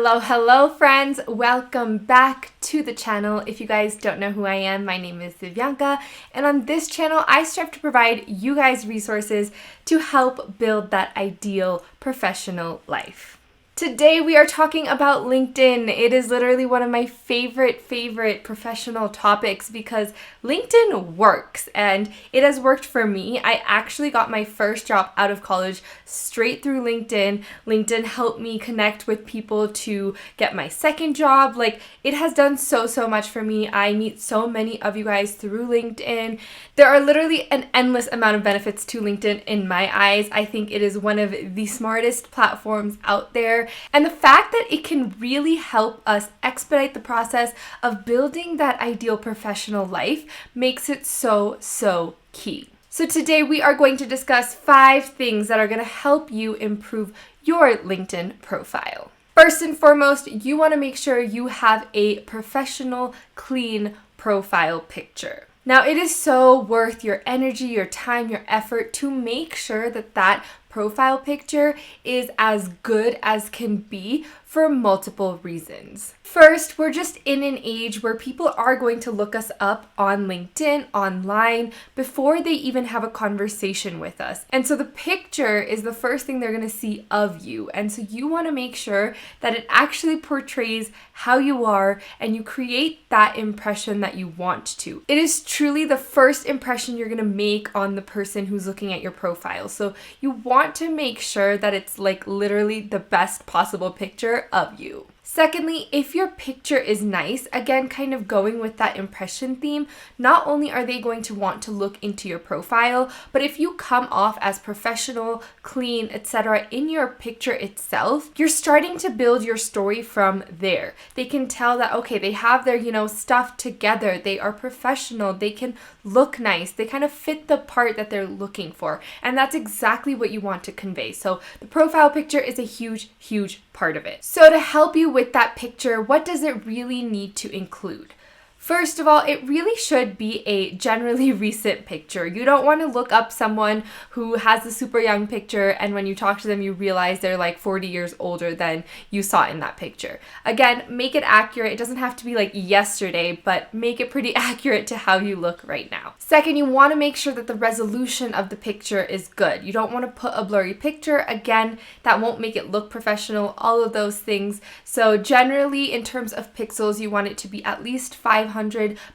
Hello friends, welcome back to the channel. If you guys don't know who I am, my name is Divyanka, and on this channel I strive to provide you guys resources to help build that ideal professional life. Today we are talking about LinkedIn. It is literally one of my favorite professional topics because LinkedIn works and it has worked for me. I actually got my first job out of college straight through LinkedIn. LinkedIn helped me connect with people to get my second job. It has done so much for me. I meet so many of you guys through LinkedIn. There are literally an endless amount of benefits to LinkedIn in my eyes. I think it is one of the smartest platforms out there. And the fact that it can really help us expedite the process of building that ideal professional life makes it so key. So today we are going to discuss 5 things that are going to help you improve your LinkedIn profile. First and foremost, you want to make sure you have a professional, clean profile picture. Now, it is so worth your energy, your time, your effort to make sure that that profile picture is as good as can be for multiple reasons. First, we're just in an age where people are going to look us up on LinkedIn, online, before they even have a conversation with us. And so the picture is the first thing they're going to see of you. And so you want to make sure that it actually portrays how you are and you create that impression that you want to. It is truly the first impression you're going to make on the person who's looking at your profile. So you want to make sure that it's literally the best possible picture of you. Secondly, if your picture is nice, again, kind of going with that impression theme, not only are they going to want to look into your profile, but if you come off as professional, clean, etc. in your picture itself, you're starting to build your story from there. They can tell that, okay, they have their, stuff together, they are professional, they can look nice, they kind of fit the part that they're looking for. And that's exactly what you want to convey. So the profile picture is a huge part of it. So to help you with that picture, what does it really need to include? First of all, it really should be a generally recent picture. You don't want to look up someone who has a super young picture and when you talk to them, you realize they're 40 years older than you saw in that picture. Again, make it accurate. It doesn't have to be yesterday, but make it pretty accurate to how you look right now. Second, you want to make sure that the resolution of the picture is good. You don't want to put a blurry picture. Again, that won't make it look professional, all of those things. So generally, in terms of pixels, you want it to be at least 500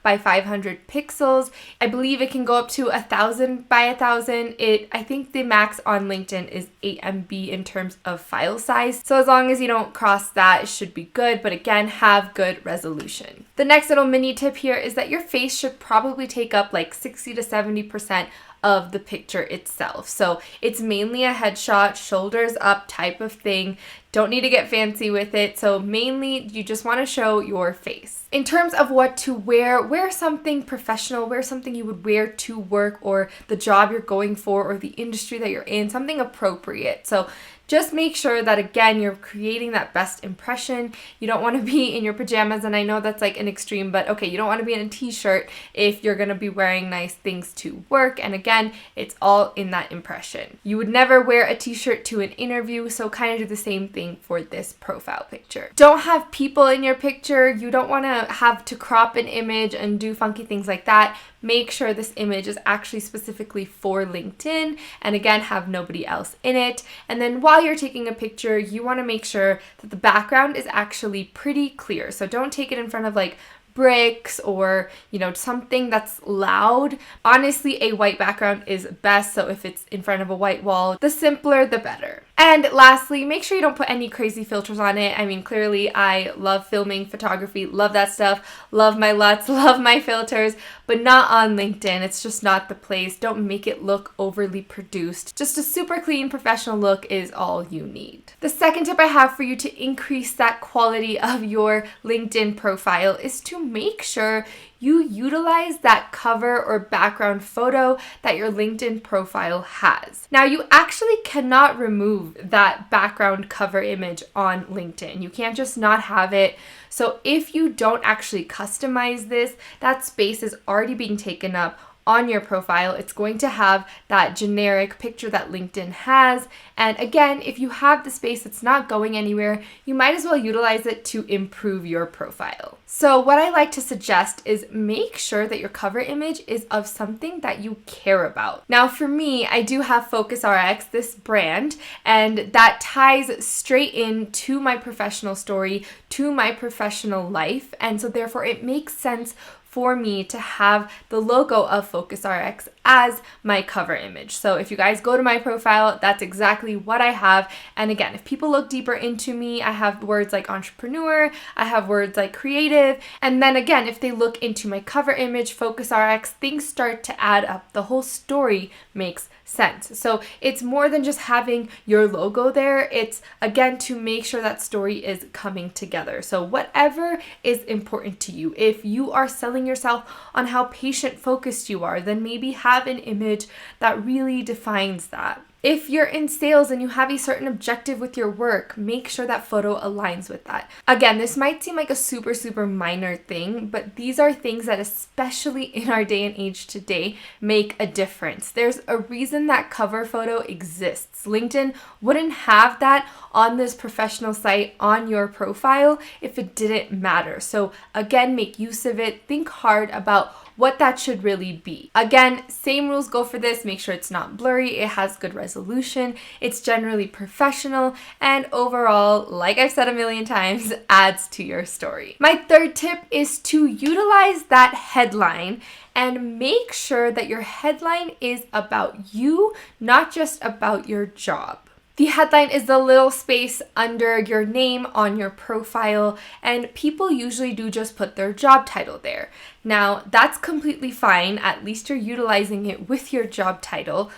by 500 pixels. I believe it can go up to 1,000 by 1,000. I think the max on LinkedIn is 8 MB in terms of file size. So as long as you don't cross that, it should be good. But again, have good resolution. The next little mini tip here is that your face should probably take up 60 to 70% of the picture itself. So it's mainly a headshot, shoulders up type of thing. Don't need to get fancy with it. So mainly you just want to show your face. In terms of what to wear something professional, wear something you would wear to work or the job you're going for or the industry that you're in, something appropriate. So just make sure that, again, you're creating that best impression. You don't want to be in your pajamas, and I know that's an extreme, but okay, you don't want to be in a t-shirt if you're going to be wearing nice things to work. And again, it's all in that impression. You would never wear a t-shirt to an interview, so kind of do the same thing for this profile picture. Don't have people in your picture. You don't want to have to crop an image and do funky things like that. Make sure this image is actually specifically for LinkedIn, and again, have nobody else in it. And then while you're taking a picture, you want to make sure that the background is actually pretty clear. So don't take it in front of bricks or something that's loud. Honestly, a white background is best, so if it's in front of a white wall, the simpler the better. And lastly, make sure you don't put any crazy filters on it. I mean, clearly I love filming, photography, love that stuff, love my LUTs, love my filters, but not on LinkedIn. It's just not the place. Don't make it look overly produced. Just a super clean, professional look is all you need. The second tip I have for you to increase that quality of your LinkedIn profile is to make sure you utilize that cover or background photo that your LinkedIn profile has. Now, you actually cannot remove that background cover image on LinkedIn. You can't just not have it. So if you don't actually customize this, that space is already being taken up on your profile. It's going to have that generic picture that LinkedIn has. And again, if you have the space that's not going anywhere, you might as well utilize it to improve your profile. So what I like to suggest is make sure that your cover image is of something that you care about. Now for me, I do have FocusRx, this brand, and that ties straight into my professional story, to my professional life. And so therefore it makes sense for me to have the logo of FocusRx as my cover image. So if you guys go to my profile, that's exactly what I have. And again, if people look deeper into me, I have words like entrepreneur, I have words like creative. And then again, if they look into my cover image, FocusRx, things start to add up. The whole story makes sense. So it's more than just having your logo there. It's again to make sure that story is coming together. So whatever is important to you, if you are selling yourself on how patient focused you are, then maybe have an image that really defines that. If you're in sales and you have a certain objective with your work, make sure that photo aligns with that. Again, this might seem like a super minor thing, but these are things that, especially in our day and age today, make a difference. There's a reason that cover photo exists. LinkedIn wouldn't have that on this professional site on your profile if it didn't matter. So again, make use of it. Think hard about what that should really be. Again, same rules go for this. Make sure it's not blurry, it has good resolution, it's generally professional, and overall, like I've said a million times, adds to your story. My third tip is to utilize that headline and make sure that your headline is about you, not just about your job. The headline is the little space under your name on your profile, and people usually do just put their job title there. Now, that's completely fine, at least you're utilizing it with your job title,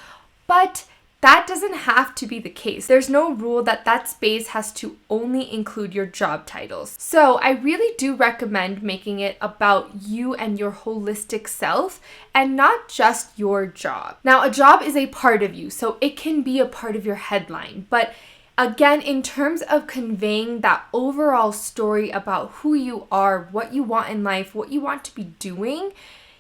but that doesn't have to be the case. There's no rule that that space has to only include your job titles. So I really do recommend making it about you and your holistic self and not just your job. Now, a job is a part of you, so it can be a part of your headline, but again, in terms of conveying that overall story about who you are, what you want in life, what you want to be doing,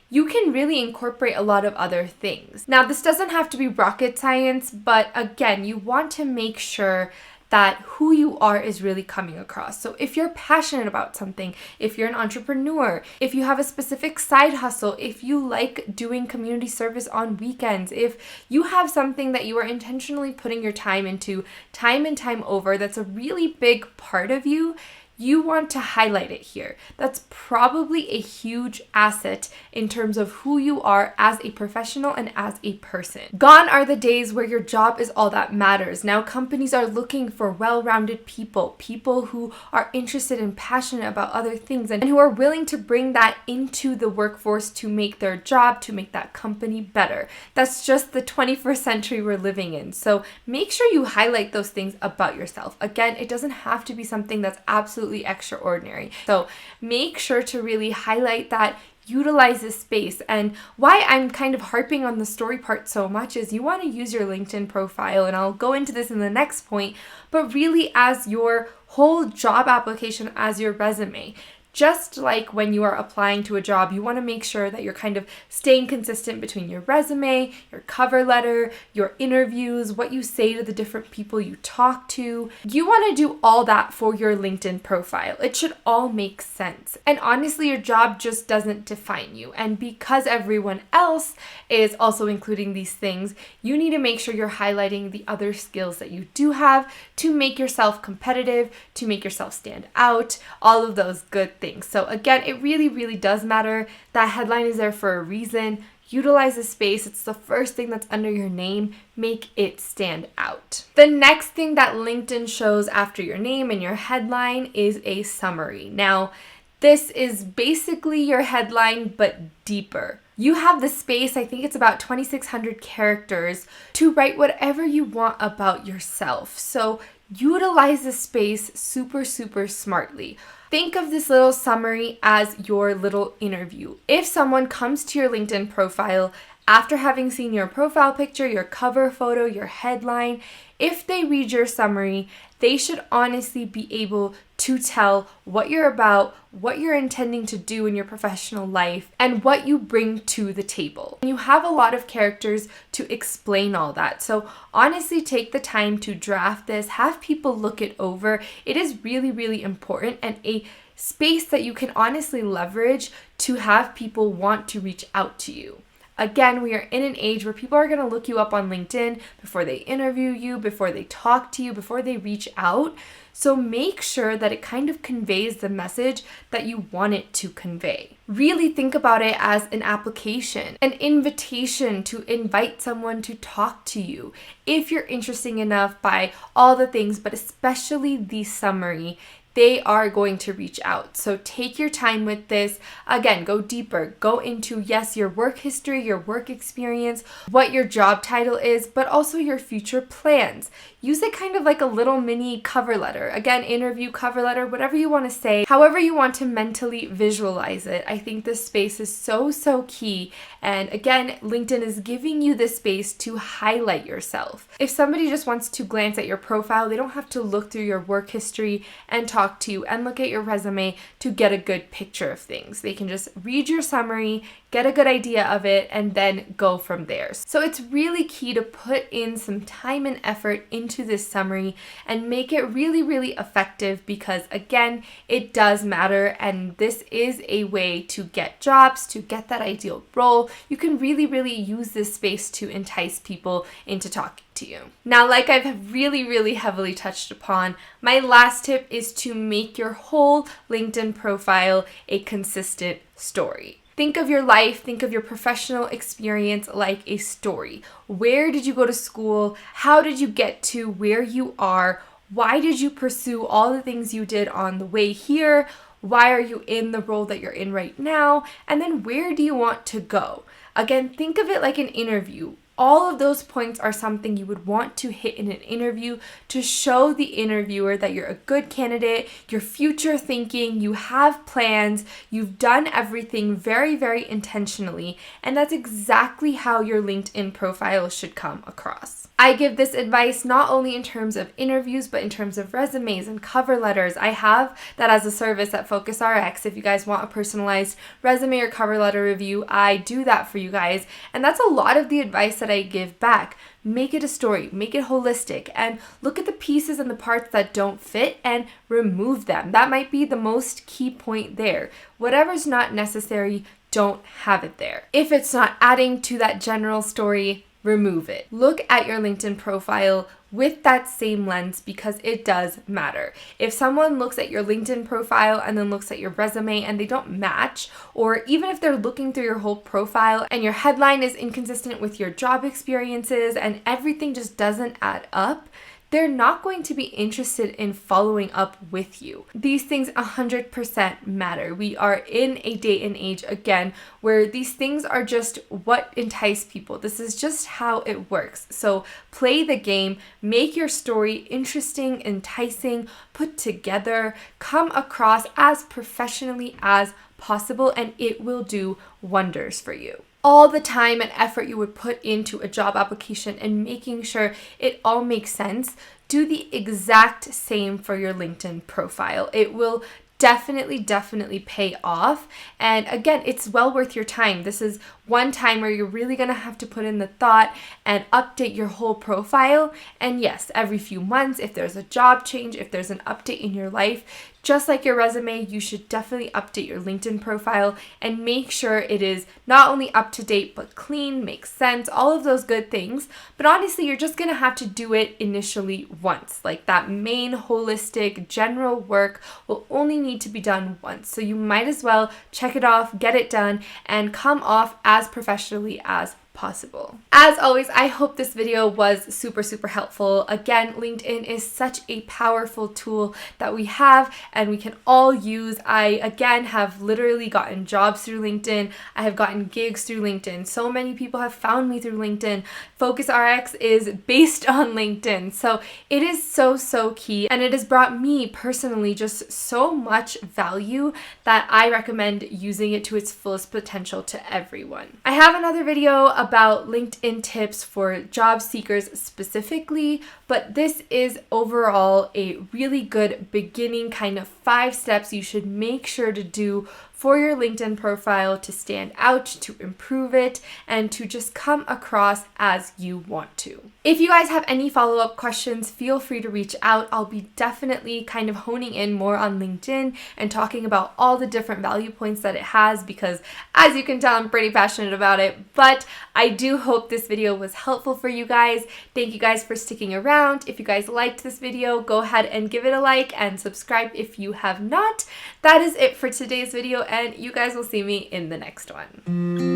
you can really incorporate a lot of other things. Now, this doesn't have to be rocket science, but again, you want to make sure that who you are is really coming across. So if you're passionate about something, if you're an entrepreneur, if you have a specific side hustle, if you like doing community service on weekends, if you have something that you are intentionally putting your time into time and time over, that's a really big part of you, you want to highlight it here. That's probably a huge asset in terms of who you are as a professional and as a person. Gone are the days where your job is all that matters. Now companies are looking for well-rounded people, people who are interested and passionate about other things and who are willing to bring that into the workforce to make their job, to make that company better. That's just the 21st century we're living in. So make sure you highlight those things about yourself. Again, it doesn't have to be something that's absolutely extraordinary. So make sure to really highlight that, utilize this space. And why I'm kind of harping on the story part so much is you want to use your LinkedIn profile, and I'll go into this in the next point, but really as your whole job application, as your resume. Just like when you are applying to a job, you want to make sure that you're kind of staying consistent between your resume, your cover letter, your interviews, what you say to the different people you talk to. You want to do all that for your LinkedIn profile. It should all make sense. And honestly, your job just doesn't define you. And because everyone else is also including these things, you need to make sure you're highlighting the other skills that you do have to make yourself competitive, to make yourself stand out, all of those good things. So again, it really does matter. That headline is there for a reason. Utilize the space. It's the first thing that's under your name. Make it stand out. The next thing that LinkedIn shows after your name and your headline is a summary. Now, this is basically your headline, but deeper. You have the space, I think it's about 2,600 characters, to write whatever you want about yourself. So utilize the space super smartly. Think of this little summary as your little interview. If someone comes to your LinkedIn profile after having seen your profile picture, your cover photo, your headline, if they read your summary, they should honestly be able to tell what you're about, what you're intending to do in your professional life, and what you bring to the table. You have a lot of characters to explain all that. So honestly, take the time to draft this, have people look it over. It is really, really important and a space that you can honestly leverage to have people want to reach out to you. Again, we are in an age where people are going to look you up on LinkedIn before they interview you, before they talk to you, before they reach out. So make sure that it kind of conveys the message that you want it to convey. Really think about it as an application, an invitation to invite someone to talk to you if you're interesting enough by all the things, but especially the summary. They are going to reach out. So take your time with this. Again, go deeper. Go into, yes, your work history, your work experience, what your job title is, but also your future plans. Use it kind of like a little mini cover letter. Again, interview, cover letter, whatever you want to say, however you want to mentally visualize it. I think this space is so key. And again, LinkedIn is giving you this space to highlight yourself. If somebody just wants to glance at your profile, they don't have to look through your work history and talk to you and look at your resume to get a good picture of things. They can just read your summary, get a good idea of it, and then go from there. So it's really key to put in some time and effort into this summary and make it really, really effective because, again, it does matter, and this is a way to get jobs, to get that ideal role. You can really, really use this space to entice people into talking to you. Now, like I've really heavily touched upon, my last tip is to make your whole LinkedIn profile a consistent story. Think of your life, think of your professional experience like a story. Where did you go to school? How did you get to where you are? Why did you pursue all the things you did on the way here? Why are you in the role that you're in right now? And then where do you want to go? Again, think of it like an interview. All of those points are something you would want to hit in an interview to show the interviewer that you're a good candidate, you're future thinking, you have plans, you've done everything very intentionally, and that's exactly how your LinkedIn profile should come across. I give this advice not only in terms of interviews, but in terms of resumes and cover letters. I have that as a service at FocusRx. If you guys want a personalized resume or cover letter review, I do that for you guys. And that's a lot of the advice that I give back. Make it a story, make it holistic, and look at the pieces and the parts that don't fit and remove them. That might be the most key point there. Whatever's not necessary, don't have it there. If it's not adding to that general story, remove it. Look at your LinkedIn profile with that same lens because it does matter. If someone looks at your LinkedIn profile and then looks at your resume and they don't match, or even if they're looking through your whole profile and your headline is inconsistent with your job experiences and everything just doesn't add up, they're not going to be interested in following up with you. These things 100% matter. We are in a day and age, again, where these things are just what entice people. This is just how it works. So play the game, make your story interesting, enticing, put together, come across as professionally as possible, and it will do wonders for you. All the time and effort you would put into a job application and making sure it all makes sense, do the exact same for your LinkedIn profile. It will definitely pay off. And again, it's well worth your time. This is one time where you're really going to have to put in the thought and update your whole profile. And yes, every few months, if there's a job change, if there's an update in your life, just like your resume, you should definitely update your LinkedIn profile and make sure it is not only up to date, but clean, makes sense, all of those good things. But honestly, you're just going to have to do it initially once. Like that main holistic general work will only need to be done once. So you might as well check it off, get it done, and come off as professionally as possible. As always, I hope this video was super helpful. Again, LinkedIn is such a powerful tool that we have and we can all use. I, again, have literally gotten jobs through LinkedIn. I have gotten gigs through LinkedIn. So many people have found me through LinkedIn. FocusRx is based on LinkedIn. So it is so key, and it has brought me personally just so much value that I recommend using it to its fullest potential to everyone. I have another video about LinkedIn tips for job seekers specifically, but this is overall a really good beginning kind of 5 steps you should make sure to do for your LinkedIn profile to stand out, to improve it, and to just come across as you want to. If you guys have any follow-up questions, feel free to reach out. I'll be definitely kind of honing in more on LinkedIn and talking about all the different value points that it has because, as you can tell, I'm pretty passionate about it. But I do hope this video was helpful for you guys. Thank you guys for sticking around. If you guys liked this video, go ahead and give it a like and subscribe if you have not. That is it for today's video, and you guys will see me in the next one.